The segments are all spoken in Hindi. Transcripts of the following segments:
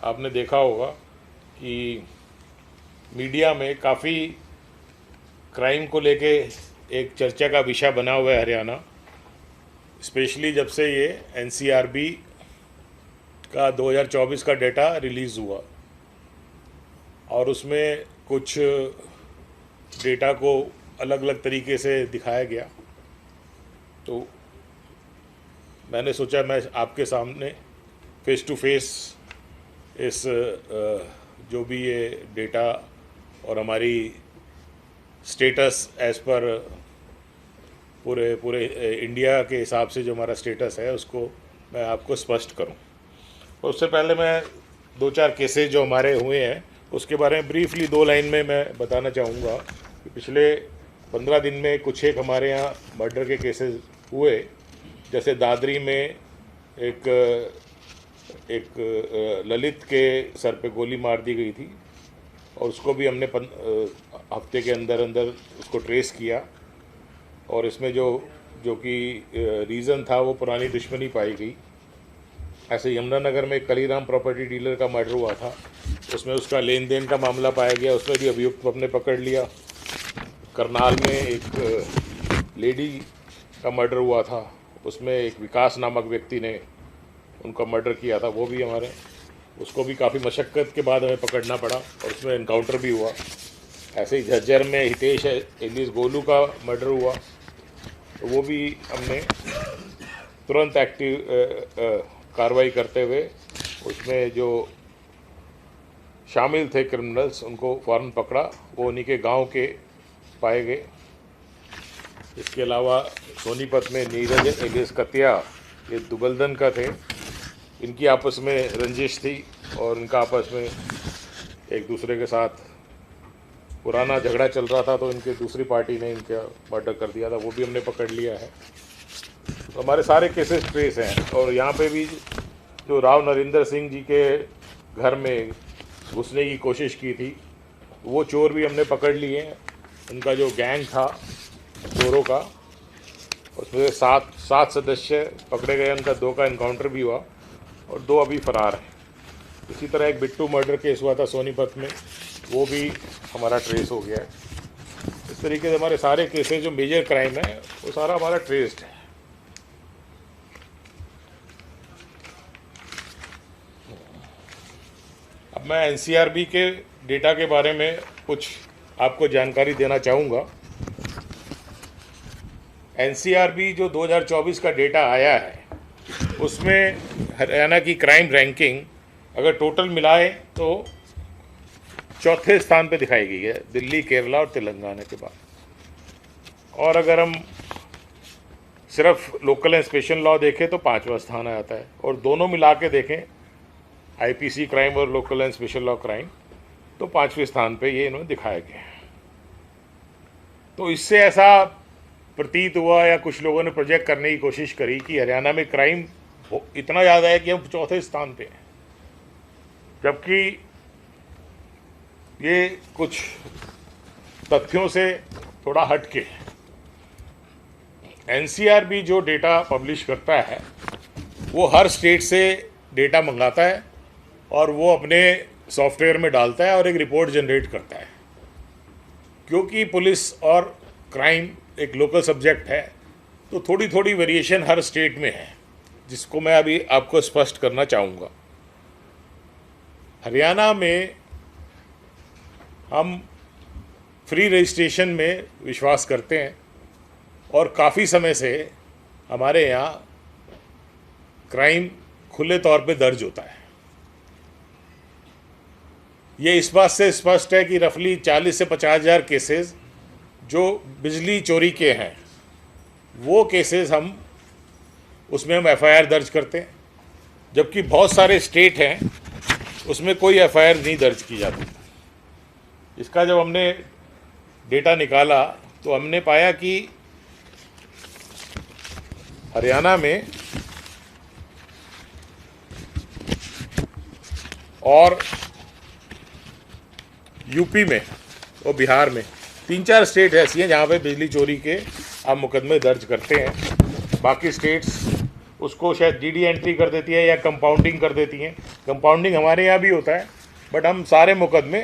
आपने देखा होगा कि मीडिया में काफ़ी क्राइम को लेके एक चर्चा का विषय बना हुआ है हरियाणा, स्पेशली जब से ये एनसीआरबी का 2024 का डेटा रिलीज़ हुआ और उसमें कुछ डेटा को अलग अलग तरीके से दिखाया गया। तो मैंने सोचा मैं आपके सामने फेस टू फेस इस जो भी ये डेटा और हमारी स्टेटस एज़ पर पूरे पूरे इंडिया के हिसाब से जो हमारा स्टेटस है उसको मैं आपको स्पष्ट करूं। तो उससे पहले मैं दो चार केसेस जो हमारे हुए हैं उसके बारे में ब्रीफली 2 लाइन में मैं बताना चाहूँगा कि पिछले 15 दिन में कुछ एक हमारे यहाँ मर्डर के केसेस हुए। जैसे दादरी में एक ललित के सर पे गोली मार दी गई थी और उसको भी हमने हफ्ते के अंदर अंदर उसको ट्रेस किया और इसमें जो कि रीज़न था वो पुरानी दुश्मनी पाई गई। ऐसे यमुनानगर में एक कलीराम प्रॉपर्टी डीलर का मर्डर हुआ था, उसमें उसका लेन देन का मामला पाया गया, उसमें भी अभियुक्त हमने पकड़ लिया। करनाल में एक लेडी का मर्डर हुआ था, उसमें एक विकास नामक व्यक्ति ने उनका मर्डर किया था, वो भी हमारे उसको भी काफ़ी मशक्क़त के बाद हमें पकड़ना पड़ा और उसमें इनकाउंटर भी हुआ। ऐसे ही झज्जर में हितेश एलिस गोलू का मर्डर हुआ, तो वो भी हमने तुरंत एक्टिव कार्रवाई करते हुए उसमें जो शामिल थे क्रिमिनल्स उनको फ़ौरन पकड़ा, वो उन्हीं के गांव के पाए गए। इसके अलावा सोनीपत में नीरज एलिस कतिया, ये दुबलदन का थे, इनकी आपस में रंजिश थी और इनका आपस में एक दूसरे के साथ पुराना झगड़ा चल रहा था, तो इनके दूसरी पार्टी ने इनका मर्डर कर दिया था, वो भी हमने पकड़ लिया है। तो हमारे सारे केसेस ट्रेस हैं। और यहाँ पे भी जो राव नरेंद्र सिंह जी के घर में घुसने की कोशिश की थी, वो चोर भी हमने पकड़ लिए हैं। उनका जो गैंग था चोरों का, उसमें सात सदस्य पकड़े गए, उनका 2 का इनकाउंटर भी हुआ और 2 अभी फरार हैं। इसी तरह एक बिट्टू मर्डर केस हुआ था सोनीपत में, वो भी हमारा ट्रेस हो गया है। इस तरीके से हमारे सारे केसेस जो मेजर क्राइम है वो सारा हमारा ट्रेस्ड है। अब मैं एनसीआरबी के डेटा के बारे में कुछ आपको जानकारी देना चाहूँगा। एनसीआरबी जो 2024 का डेटा आया है उसमें हरियाणा की क्राइम रैंकिंग अगर टोटल मिलाए तो चौथे स्थान पे दिखाई गई है, दिल्ली, केरला और तेलंगाना के बाद। और अगर हम सिर्फ लोकल एंड स्पेशल लॉ देखें तो 5वां स्थान आता है, और दोनों मिला के देखें आईपीसी क्राइम और local and special law crime तो 5वें स्थान पे ये इन्होंने दिखाया गया है। तो इससे ऐसा प्रतीत हुआ या कुछ लोगों ने प्रोजेक्ट करने की कोशिश करी कि हरियाणा में क्राइम इतना ज़्यादा है कि हम चौथे स्थान पे हैं, जबकि ये कुछ तथ्यों से थोड़ा हटके। एनसीआरबी जो डेटा पब्लिश करता है वो हर स्टेट से डेटा मंगाता है और वो अपने सॉफ्टवेयर में डालता है और एक रिपोर्ट जनरेट करता है। क्योंकि पुलिस और क्राइम एक लोकल सब्जेक्ट है तो थोड़ी थोड़ी वेरिएशन हर स्टेट में है, जिसको मैं अभी आपको स्पष्ट करना चाहूँगा। हरियाणा में हम फ्री रजिस्ट्रेशन में विश्वास करते हैं और काफ़ी समय से हमारे यहाँ क्राइम खुले तौर पे दर्ज होता है। ये इस बात से स्पष्ट है कि रफली 40 से 50 हज़ार केसेस जो बिजली चोरी के हैं वो केसेस उसमें हम एफआईआर दर्ज करते हैं, जबकि बहुत सारे स्टेट हैं उसमें कोई एफआईआर नहीं दर्ज की जाती। इसका जब हमने डेटा निकाला तो हमने पाया कि हरियाणा में और यूपी में और बिहार में 3-4 स्टेट ऐसी हैं जहाँ पे बिजली चोरी के आप मुकदमे दर्ज करते हैं। बाकी स्टेट्स उसको शायद डीडी एंट्री कर देती है या कंपाउंडिंग कर देती हैं, कंपाउंडिंग हमारे यहाँ भी होता है, बट हम सारे मुकदमे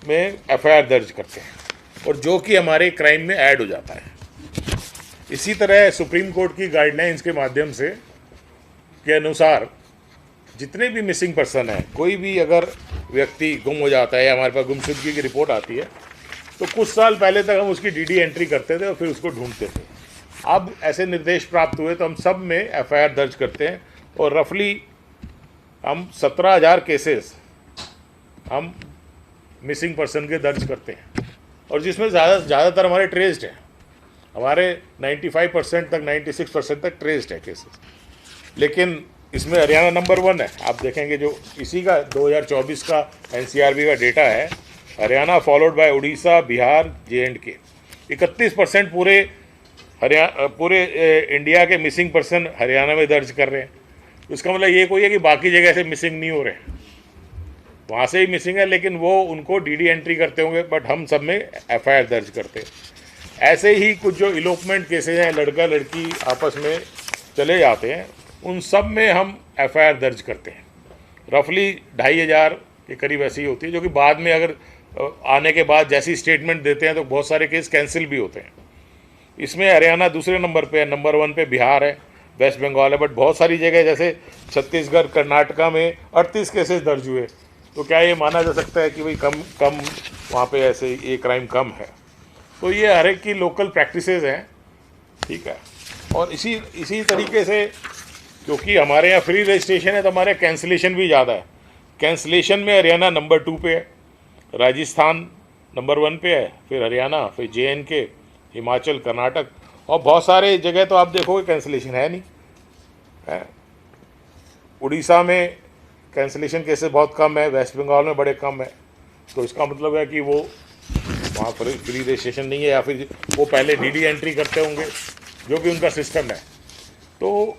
में एफआईआर दर्ज करते हैं और जो कि हमारे क्राइम में ऐड हो जाता है। इसी तरह सुप्रीम कोर्ट की गाइडलाइंस के माध्यम से के अनुसार जितने भी मिसिंग पर्सन है, कोई भी अगर व्यक्ति गुम हो जाता है या हमारे पास गुमशुदगी की रिपोर्ट आती है, तो कुछ साल पहले तक हम उसकी डीडी एंट्री करते थे और फिर उसको ढूंढते थे। अब ऐसे निर्देश प्राप्त हुए तो हम सब में एफआईआर दर्ज करते हैं और रफली हम 17,000 केसेस हम मिसिंग पर्सन के दर्ज करते हैं और जिसमें ज़्यादातर हमारे ट्रेस्ड हैं। हमारे 95% तक 96% तक ट्रेस्ड है केसेस, लेकिन इसमें हरियाणा नंबर 1 है। आप देखेंगे जो इसी का 2024 का एनसीआरबी का डेटा है, हरियाणा फॉलोड बाय उड़ीसा, बिहार, जे&के। 31% पूरे इंडिया के मिसिंग पर्सन हरियाणा में दर्ज कर रहे हैं। इसका मतलब ये कोई है कि बाकी जगह से मिसिंग नहीं हो रहे हैं, वहाँ से ही मिसिंग है, लेकिन वो उनको डीडी एंट्री करते होंगे, बट हम सब में एफआईआर दर्ज करते हैं। ऐसे ही कुछ जो इलोपमेंट केसेज हैं, लड़का लड़की आपस में चले जाते हैं, उन सब में हम एफआईआर दर्ज करते हैं। रफली 2,500 के करीब ऐसी होती है, जो कि बाद में अगर आने के बाद जैसी स्टेटमेंट देते हैं तो बहुत सारे केस कैंसिल भी होते हैं। इसमें हरियाणा दूसरे नंबर पे है, नंबर 1 पे बिहार है, वेस्ट बंगाल है, बट बहुत सारी जगह जैसे छत्तीसगढ़, कर्नाटका में 38 केसेस दर्ज हुए। तो क्या ये माना जा सकता है कि भाई कम वहाँ पे ऐसे ये क्राइम कम है? तो ये हर एक की लोकल प्रैक्टिसेस हैं, ठीक है। और इसी तरीके से क्योंकि हमारे यहाँ फ्री रजिस्ट्रेशन है तो हमारे कैंसिलेशन भी ज़्यादा है। कैंसिलेशन में हरियाणा नंबर 2 पे है, राजस्थान नंबर 1 पे है, फिर हरियाणा, फिर जे&के, हिमाचल, कर्नाटक, और बहुत सारे जगह तो आप देखोगे कैंसिलेशन है नहीं है। उड़ीसा में कैंसिलेशन केसेस बहुत कम है, वेस्ट बंगाल में बड़े कम है। तो इसका मतलब है कि वो वहाँ पर फ्री रजिस्ट्रेशन नहीं है, या फिर वो पहले डीडी एंट्री करते होंगे, जो भी उनका सिस्टम है। तो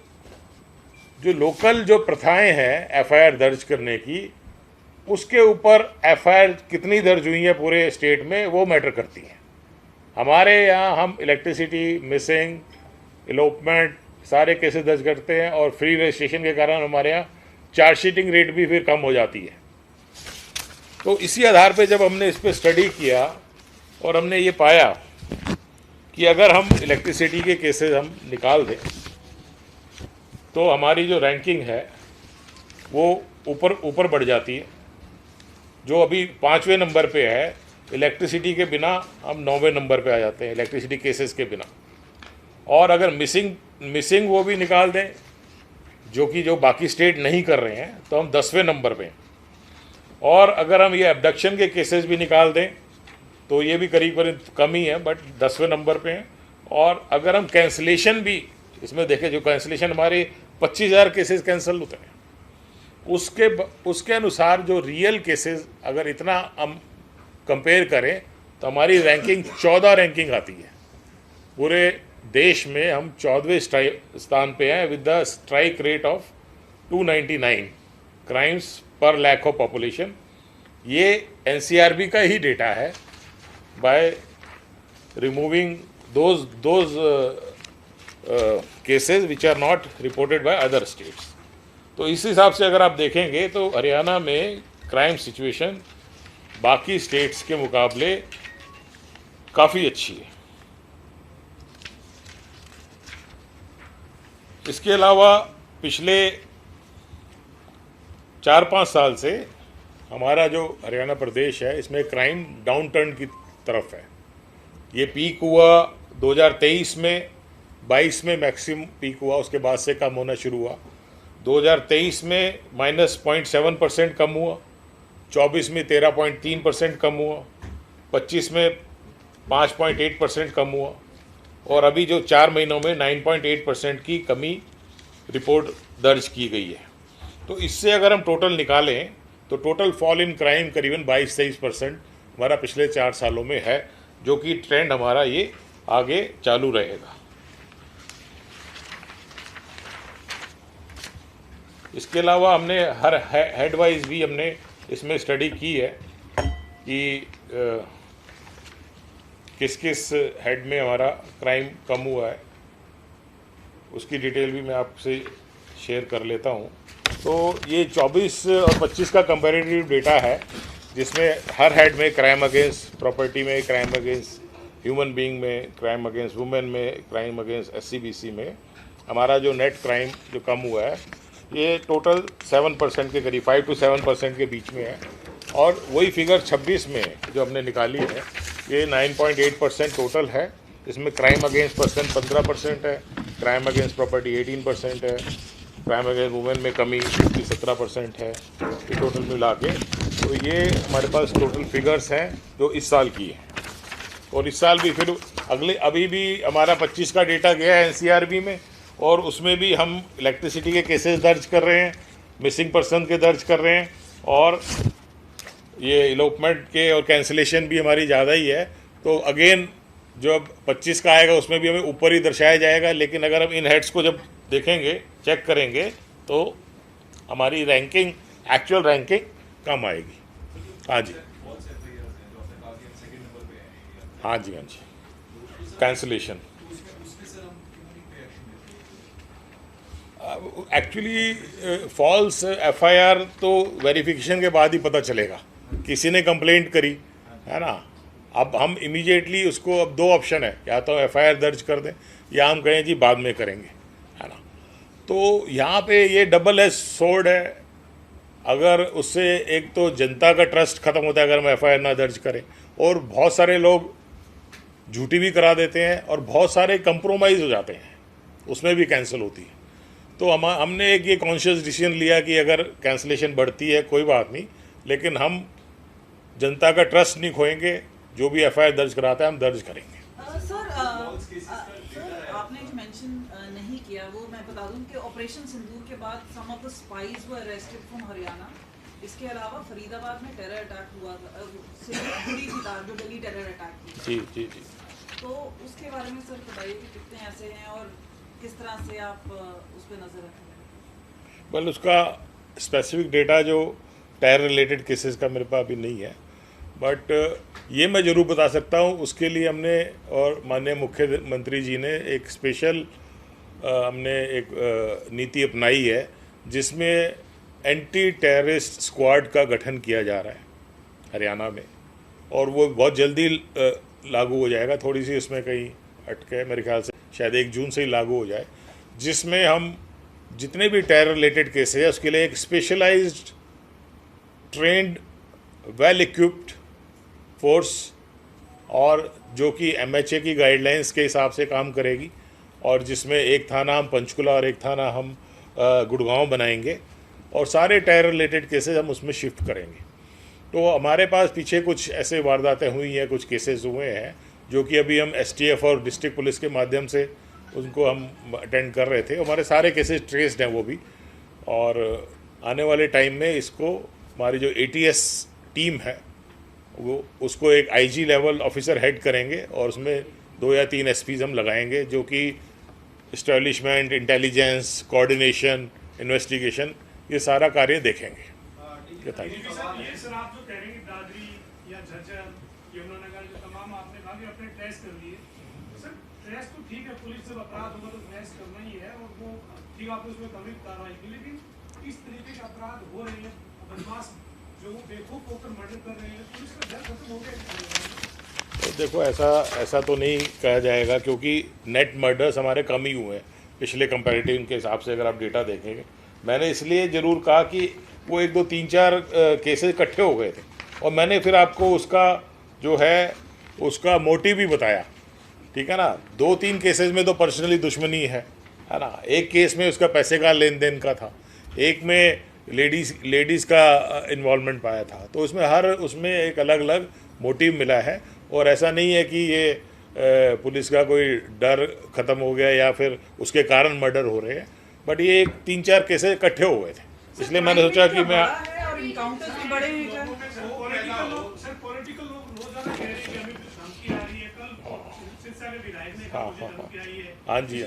जो लोकल जो प्रथाएं हैं एफआईआर दर्ज करने की, उसके ऊपर एफआईआर कितनी दर्ज हुई है पूरे स्टेट में, वो मैटर करती हैं। हमारे यहाँ हम इलेक्ट्रिसिटी, मिसिंग, इलोपमेंट सारे केसेस दर्ज करते हैं और फ्री रजिस्ट्रेशन के कारण हमारे यहाँ चार्जशीटिंग रेट भी फिर कम हो जाती है। तो इसी आधार पे जब हमने इस पर स्टडी किया और हमने ये पाया कि अगर हम इलेक्ट्रिसिटी के केसेस हम निकाल दें तो हमारी जो रैंकिंग है वो ऊपर बढ़ जाती है। जो अभी 5वें नंबर पे है, इलेक्ट्रिसिटी के बिना हम 9वें नंबर पे आ जाते हैं, इलेक्ट्रिसिटी केसेस के बिना। और अगर मिसिंग वो भी निकाल दें, जो बाकी स्टेट नहीं कर रहे हैं, तो हम 10वें नंबर पे हैं। और अगर हम ये एब्डक्शन के केसेस भी निकाल दें तो ये भी करीब कम ही है, बट 10वें नंबर पे हैं। और अगर हम कैंसिलेशन भी इसमें देखें, जो कैंसिलेशन हमारे 25,000 केसेस कैंसिल होते हैं, उसके अनुसार जो रियल केसेस अगर इतना हम कंपेयर करें तो हमारी रैंकिंग 14 रैंकिंग आती है। पूरे देश में हम 14वें स्थान पे हैं with the strike rate of 299 crimes per lakh of population. ये एनसीआरबी का ही डेटा है, by removing those cases which are not reported by other states. तो इस हिसाब से अगर आप देखेंगे तो हरियाणा में क्राइम सिचुएशन बाकी स्टेट्स के मुकाबले काफ़ी अच्छी है। इसके अलावा पिछले 4-5 साल से हमारा जो हरियाणा प्रदेश है, इसमें क्राइम डाउन टर्न की तरफ है। ये पीक हुआ 2023 में, 22 में मैक्सिमम पीक हुआ, उसके बाद से कम होना शुरू हुआ। 2023 में -0.7% कम हुआ, 24 में 13.3% कम हुआ, 25 में 5.8% कम हुआ, और अभी जो 4 महीनों में 9.8% की कमी रिपोर्ट दर्ज की गई है। तो इससे अगर हम टोटल निकालें तो टोटल फॉल इन क्राइम करीबन 22-23% हमारा पिछले 4 सालों में है, जो कि ट्रेंड हमारा ये आगे चालू रहेगा। इसके अलावा हमने हर हेड वाइज भी हमने इसमें स्टडी की है कि किस किस हेड में हमारा क्राइम कम हुआ है। उसकी डिटेल भी मैं आपसे शेयर कर लेता हूँ। तो ये 24 और 25 का कंपैरेटिव डेटा है, जिसमें हर हेड में क्राइम अगेंस्ट प्रॉपर्टी में, क्राइम अगेंस्ट ह्यूमन बीइंग में, क्राइम अगेंस्ट वुमेन में, क्राइम अगेंस्ट SC/BC में हमारा जो नेट क्राइम जो कम हुआ है ये टोटल 7% के करीब, 5 to 7% के बीच में है। और वही फिगर 26 में जो हमने निकाली है ये 9.8% टोटल है। इसमें क्राइम अगेंस्ट पर्सन 15% है, क्राइम अगेंस्ट प्रॉपर्टी 18% है, क्राइम अगेंस्ट वुमेन में कमी 17% है। ये टोटल मिला के तो ये हमारे पास टोटल फिगर्स हैं जो इस साल की हैं। और इस साल भी फिर अगले अभी भी हमारा 25 का डेटा गया है NCRB में, और उसमें भी हम इलेक्ट्रिसिटी के केसेस दर्ज कर रहे हैं, मिसिंग पर्सन के दर्ज कर रहे हैं, और ये इलोपमेंट के और कैंसिलेशन भी हमारी ज़्यादा ही है। तो अगेन जो अब 25 का आएगा उसमें भी हमें ऊपर ही दर्शाया जाएगा, लेकिन अगर हम इन हेड्स को जब देखेंगे, चेक करेंगे, तो हमारी रैंकिंग, एक्चुअल रैंकिंग कम आएगी। हाँ जी, हाँ जी, हाँ जी, कैंसिलेशन एक्चुअली फॉल्स FIR तो वेरिफिकेशन के बाद ही पता चलेगा, किसी ने कंप्लेंट करी है ना। अब हम इमीडिएटली उसको, अब दो ऑप्शन है, या तो FIR दर्ज कर दें या हम कहें जी बाद में करेंगे, है ना। तो यहाँ पे ये डबल एज सोर्ड है। अगर उससे एक तो जनता का ट्रस्ट ख़त्म होता है अगर हम FIR ना दर्ज करें, और बहुत सारे लोग झूठी भी करा देते हैं, और बहुत सारे कंप्रोमाइज़ हो जाते हैं, उसमें भी कैंसिल होती है। तो हमने एक ये कॉन्शियस डिसीजन लिया कि अगर कैंसिलेशन बढ़ती है कोई बात नहीं, लेकिन हम जनता का ट्रस्ट नहीं खोएंगे, जो भी FIR दर्ज कराता है हम दर्ज करेंगे। सर, आपने जो मेंशन नहीं किया वो मैं बता दूं कि ऑपरेशन सिंदूर के बाद some of the spies were arrested from Haryana. इसके अलावा फरीदाबाद में टेरर अटैक हुआ था, जुड़ी थी तार जो दिल्ली टेरर अटैक थी। जी जी जी। तो उसके बारे में सर बताइए कि कितने ऐसे हैं और किस तरह से आप उस पर नजर रखेंगे। वेल, उसका स्पेसिफिक डेटा जो टेरर रिलेटेड केसेस का मेरे पास अभी नहीं है, बट ये मैं ज़रूर बता सकता हूँ। उसके लिए हमने और माननीय मुख्यमंत्री जी ने एक स्पेशल हमने एक नीति अपनाई है, जिसमें एंटी टेररिस्ट स्क्वाड का गठन किया जा रहा है हरियाणा में, और वो बहुत जल्दी लागू हो जाएगा। थोड़ी सी उसमें कहीं अटके है, मेरे ख्याल से शायद 1 जून से ही लागू हो जाए, जिसमें हम जितने भी टेरर रिलेटेड केस है उसके लिए एक specialised, trained, well equipped force, और जो कि MHA की गाइडलाइंस के हिसाब से काम करेगी, और जिसमें एक थाना हम पंचकुला और एक थाना हम गुड़गांव बनाएंगे, और सारे टेरर रिलेटेड केसेस हम उसमें शिफ्ट करेंगे। तो हमारे पास पीछे कुछ ऐसे वारदातें हुई हैं, कुछ केसेस हुए हैं जो कि अभी हम STF और डिस्ट्रिक्ट पुलिस के माध्यम से उनको हम अटेंड कर रहे थे। हमारे सारे केसेस ट्रेस्ड हैं वो भी, और आने वाले टाइम में इसको हमारी जो ATS टीम है वो उसको एक IG लेवल ऑफिसर हेड करेंगे, और उसमें 2 या 3 SPs हम लगाएंगे, जो कि इस्टेब्लिशमेंट, इंटेलिजेंस, कोऑर्डिनेशन, इन्वेस्टिगेशन, ये सारा कार्य देखेंगे। सर, आप जो कह रहे हैं दादरी या झज्जर, यमुनानगर, जो तमाम आपने कहा कि अपने ट्रेस कर लिए, सर ट्रेस तो ठीक है, पुलिस जब अपराध होगा तो ट्रेस करना ही है, और वो ठीक आपने उसमें कभी कार्रवाई की, लेकिन इस तरीके के अपराध हो रहे हैं, बदमाश जो वो बेखौफ होकर मर्डर कर रहे हैं, पुलिस का डर खत्म हो गया। तो देखो, ऐसा तो नहीं कहा जाएगा, क्योंकि नेट मर्डर्स हमारे कम ही हुए हैं पिछले कंपैरेटिव के हिसाब से, अगर आप डेटा देखेंगे। मैंने इसलिए ज़रूर कहा कि वो 1, 2, 3, 4 केसेस इकट्ठे हो गए थे, और मैंने फिर आपको उसका जो है उसका मोटिव भी बताया, ठीक है ना। 2-3 केसेस में तो पर्सनली दुश्मनी है ना। एक केस में उसका पैसे का लेन देन का था, एक में लेडीज़ का इन्वॉल्वमेंट पाया था। तो उसमें एक अलग अलग मोटिव मिला है, और ऐसा नहीं है कि ये पुलिस का कोई डर ख़त्म हो गया या फिर उसके कारण मर्डर हो रहे हैं, बट ये 1-3-4 केसेस इकट्ठे हो गए थे, इसलिए मैंने सोचा कि मैं हाँ जी,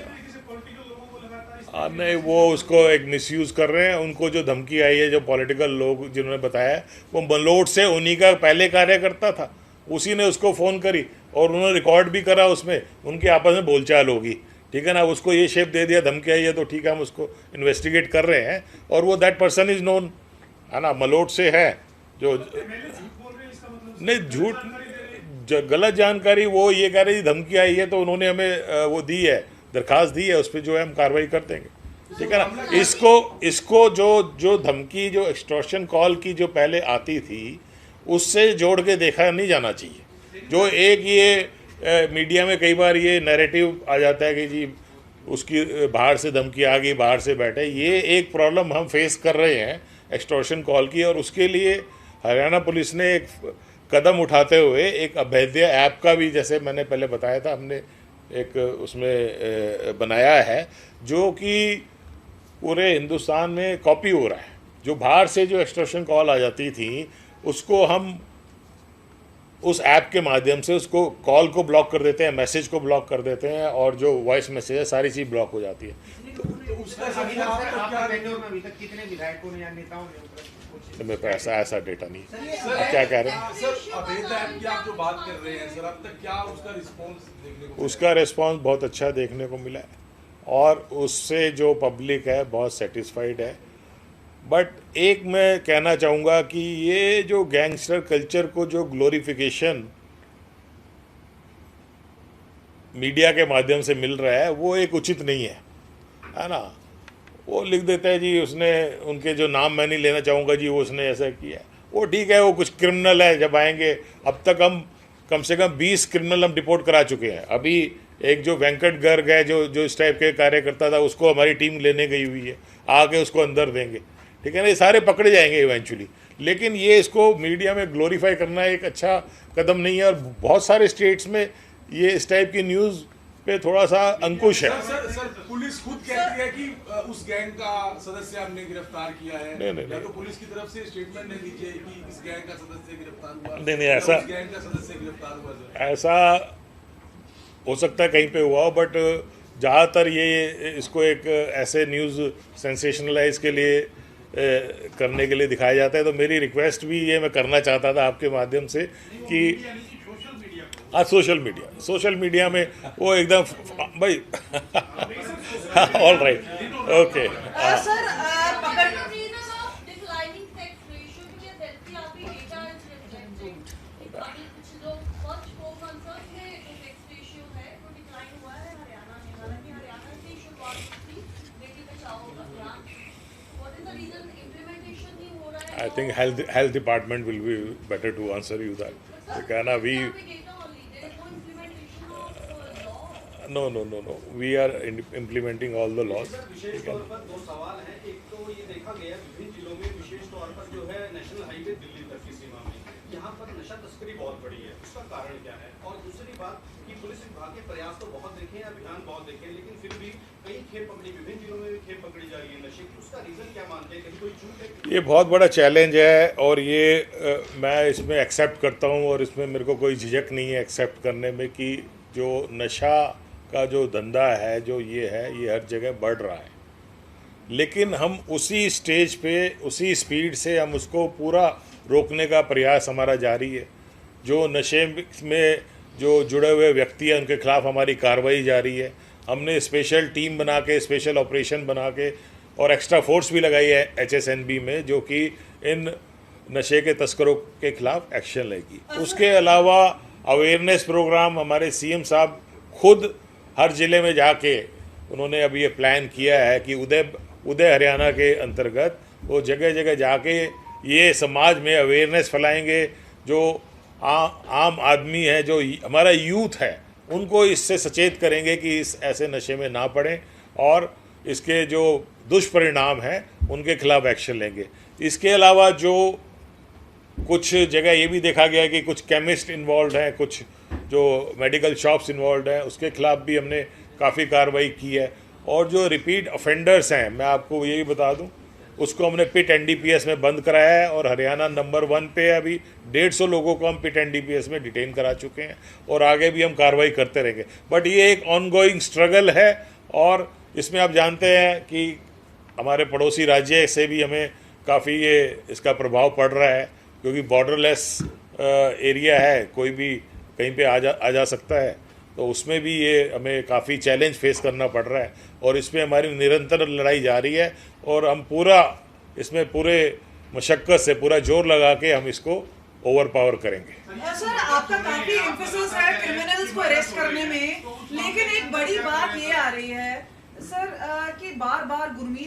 हाँ नहीं, वो उसको एक मिसयूज़ कर रहे हैं। उनको जो धमकी आई है, जो पॉलिटिकल लोग जिन्होंने बताया, वो मलोट से उन्हीं का पहले कार्यकर्ता था, उसी ने उसको फ़ोन करी, और उन्होंने रिकॉर्ड भी करा, उसमें उनकी आपस में बोलचाल होगी, ठीक है ना, उसको ये शेप दे दिया, धमकी आई है, तो ठीक है हम उसको इन्वेस्टिगेट कर रहे हैं, और वो दैट पर्सन इज नोन, है ना, मलोट से है जो एमएलए झूठ बोल रहे हैं, इसका मतलब नहीं झूठ जानकारी दे रहे हैं। गलत जानकारी, वो ये कह रही धमकी आई है तो उन्होंने हमें वो दी है, दरखास्त दी है, उस पर जो है हम कार्रवाई कर देंगे, ठीक है ना। इसको जो धमकी, जो एक्सटॉर्शन कॉल की जो पहले आती थी, उससे जोड़ के देखा नहीं जाना चाहिए। जो एक ये मीडिया में कई बार ये नैरेटिव आ जाता है कि जी उसकी बाहर से धमकी आ गई, बाहर से बैठे, ये एक प्रॉब्लम हम फेस कर रहे हैं एक्सटॉर्शन कॉल की, और उसके लिए हरियाणा पुलिस ने एक कदम उठाते हुए एक अभेद्य ऐप का भी, जैसे मैंने पहले बताया था, हमने एक उसमें बनाया है, जो कि पूरे हिंदुस्तान में कॉपी हो रहा है। जो बाहर से जो एक्सटॉर्शन कॉल आ जाती थी, उसको हम उस ऐप के माध्यम से उसको कॉल को ब्लॉक कर देते हैं, मैसेज को ब्लॉक कर देते हैं, और जो वॉइस मैसेज है सारी चीज़ ब्लॉक हो जाती है। तो उसका अभी तक आपका टेन्योर में अभी तक कितने विधायकों ने या नेताओं ने तो मेरे पास ऐसा डेटा नहीं है। आप क्या कह रहे हैं? सर अभेद ऐप की आप जो बात कर रहे हैं सर, अब तक क्या उसका रिस्पॉन्स देखने को उसका रिस्पांस बहुत अच्छा देखने को मिला है, और उससे जो पब्लिक है बहुत सेटिस्फाइड है। बट एक मैं कहना चाहूँगा कि ये जो गैंगस्टर कल्चर को जो ग्लोरिफिकेशन मीडिया के माध्यम से मिल रहा है, वो एक उचित नहीं है ना। वो लिख देते हैं जी उसने, उनके जो नाम मैं नहीं लेना चाहूँगा जी, वो उसने ऐसा किया, वो ठीक है, वो कुछ क्रिमिनल है, जब आएंगे, अब तक हम कम से कम 20 क्रिमिनल हम डिपोर्ट करा चुके हैं। अभी एक जो वेंकट गर्ग है, जो इस टाइप के कार्यकर्ता था, उसको हमारी टीम लेने गई हुई है, आके उसको अंदर देंगे, ठीक है ना। ये सारे पकड़े जाएंगे इवेंचुअली, लेकिन ये इसको मीडिया में ग्लोरीफाई करना एक अच्छा कदम नहीं है, और बहुत सारे स्टेट्स में ये इस टाइप की न्यूज़ पे थोड़ा सा अंकुश है। सर पुलिस खुद कहती है कि उस गैंग का सदस्य हमने गिरफ्तार किया है। नहीं। या तो पुलिस की तरफ से स्टेटमेंट नहीं दीजिए कि इस गैंग का सदस्य गिरफ्तार हुआ। नहीं, ऐसा उस गैंग का सदस्य गिरफ्तार हुआ सर। ऐसा हो सकता है कहीं पे हुआ हो, बट ज़्यादातर ये इसको एक ऐसे न्यूज़ सेंसेशनलाइज के लिए करने के लिए दिखाया जाता है। तो मेरी रिक्वेस्ट भी ये मैं करना चाहता था आपके माध्यम से कि हाँ, सोशल मीडिया में वो एकदम भाई ऑल राइट, ओके। सर पकड़ I think health department will be better to answer you that. Because we no. We are implementing all the laws. विशेष तौर पर दो सवाल हैं। एक तो ये देखा गया विभिन्न जिलों में, विशेष तौर पर जो है नेशनल हाईवे दिल्ली तक की सीमा में, यहाँ पर नशा तस्करी बहुत बड़ी है, उसका कारण क्या है? और दूसरी बात कि पुलिस विभाग के प्रयास तो बहुत देखे हैं, अभियान बहुत देखे हैं, लेकिन फिर भी कई खेप पकड़ी, विभिन्न जिलों में भी खेप पकड़ी जा रही है नशे की, उसका रीजन क्या मानते हैं? कहीं कोई चूक है? ये बहुत बड़ा चैलेंज है, और ये मैं इसमें एक्सेप्ट करता हूँ, और इसमें मेरे को कोई झिझक नहीं है एक्सेप्ट करने में कि जो नशा का जो धंधा है, जो ये है, ये हर जगह बढ़ रहा है। लेकिन हम उसी स्टेज पे, उसी स्पीड से हम उसको पूरा रोकने का प्रयास हमारा जारी है। जो नशे में जो जुड़े हुए व्यक्ति हैं, उनके खिलाफ हमारी कार्रवाई जारी है। हमने स्पेशल टीम बना के, स्पेशल ऑपरेशन बना के, और एक्स्ट्रा फोर्स भी लगाई है HSNB में, जो कि इन नशे के तस्करों के खिलाफ एक्शन लेगी। उसके अलावा अवेयरनेस प्रोग्राम हमारे CM साहब खुद हर ज़िले में जाके, उन्होंने अभी ये प्लान किया है कि उदय हरियाणा के अंतर्गत वो जगह जगह जाके ये समाज में अवेयरनेस फैलाएंगे। जो आम आदमी है, जो हमारा यूथ है, उनको इससे सचेत करेंगे कि इस ऐसे नशे में ना पड़ें, और इसके जो दुष्परिणाम हैं उनके खिलाफ एक्शन लेंगे। इसके अलावा जो कुछ जगह ये भी देखा गया कि कुछ केमिस्ट इन्वॉल्व हैं, कुछ जो मेडिकल शॉप्स इन्वॉल्व हैं, उसके खिलाफ भी हमने काफ़ी कार्रवाई की है। और जो रिपीट ऑफेंडर्स हैं, मैं आपको ये भी बता दूं, उसको हमने पिट NDPS में बंद कराया है, और हरियाणा नंबर 1 पे अभी 150 लोगों को हम पिट NDPS में डिटेन करा चुके हैं, और आगे भी हम कार्रवाई करते रहेंगे। बट ये एक ऑनगोइंग स्ट्रगल है, और इसमें आप जानते हैं कि हमारे पड़ोसी राज्य से भी हमें काफ़ी ये इसका प्रभाव पड़ रहा है, क्योंकि बॉर्डरलेस एरिया है, कोई भी कहीं पे आ जा सकता है। तो उसमें भी ये हमें काफ़ी चैलेंज फेस करना पड़ रहा है और इसमें हमारी निरंतर लड़ाई जारी है और हम पूरा इसमें पूरे मशक्क़त से पूरा जोर लगा के हम इसको ओवर पावर करेंगे। सर आपका काफी एम्फेसिस है क्रिमिनल्स को अरेस्ट करने में, लेकिन एक बड़ी बात ये आ रही है सर कि बार बार गुरमीत